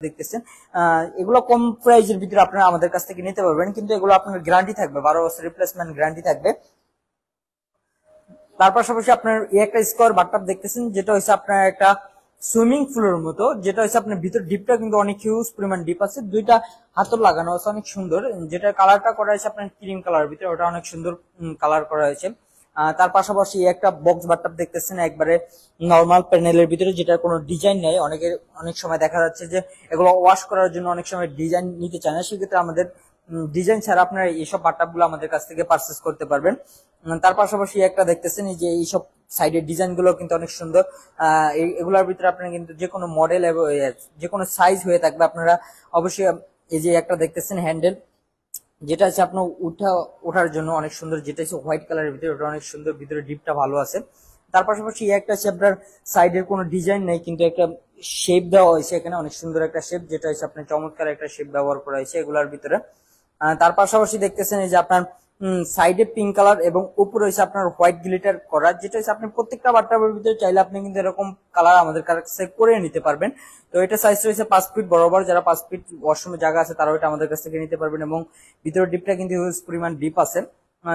দেখতেছেন এগুলো কম প্রাইজের ভিতরে আপনারা আমাদের কাছ থেকে নিতে পারবেন, কিন্তু এগুলো আপনার গ্যারান্টি থাকবে, 12 বছর রিপ্লেসমেন্ট গ্যারান্টি থাকবে। তার পাশাপাশি আপনার একটা স্কোয়ার বাথটাব দেখতেছেন, যেটা হচ্ছে আপনার একটা সুইমিং পুলের মতো, যেটা হচ্ছে আপনার ভিতর ডিপটা কিন্তু অনেক হিউজ পরিমাণ ডিপ আছে, দুইটা হাতল লাগানো আছে, অনেক সুন্দর। যেটা কালারটা করা হয়েছে আপনার ক্রিম কালার ভিতরে, ওটা অনেক সুন্দর কালার করা হয়েছে। তার পাশাপাশি একটা বক্স বাথটাব দেখতেছেন একবারে নরমাল প্যানেলের ভিতরে, যেটা কোনো ডিজাইন নেই। অনেক সময় দেখা যাচ্ছে যে এগুলো ওয়াশ করার জন্য অনেক সময় ডিজাইন নিতে চায় না, সেক্ষেত্রে আমাদের ডিজাইন ছাড়া আপনারা এইসব বাথটাব গুলো আমাদের কাছ থেকে পারচেস করতে পারবেন। তার পাশাপাশি একটা দেখতেছেন এই যে এইসব সাইডের ডিজাইন গুলো কিন্তু অনেক সুন্দর। এগুলোর ভিতরে আপনারা কিন্তু যে কোনো মডেল এবং যে কোনো সাইজ হয়ে থাকবে, আপনারা অবশ্যই এই যে একটা দেখতেছেন হ্যান্ডেল, যেটা হচ্ছে আপনার ওঠার জন্য অনেক সুন্দর, যেটা হচ্ছে হোয়াইট কালারের ভিতরে, ওটা অনেক সুন্দর, ভিতরে ডিপটা ভালো আছে। তার পাশাপাশি একটা হচ্ছে আপনার সাইডের কোনো ডিজাইন নেই, কিন্তু একটা শেপ দেওয়া হয়েছে এখানে, অনেক সুন্দর একটা শেপ, যেটা হচ্ছে আপনার চমৎকার একটা শেপ ব্যবহার করা হয়েছে এগুলার ভিতরে। তার পাশাপাশি দেখতেছেন এই যে আপনার সাইডে পিঙ্ক কালার এবং উপরে হচ্ছে আপনার হোয়াইট গ্লিটার করা, যেটা হচ্ছে আপনি প্রত্যেকটা বাথটাবের ভিতরে চাইলে আপনি কিন্তু এরকম কালার আমাদের কাছে করে নিতে পারবেন। তো এটা সাইজ রয়েছে 5 ফিট বরাবর, যারা 5 ফিট ওয়াশরুমের জায়গা আছে তারা ওইটা আমাদের কাছ থেকে নিতে পারবেন, এবং ভিতরে ডিপটা কিন্তু হিউজ পরিমাণ ডিপ আছে।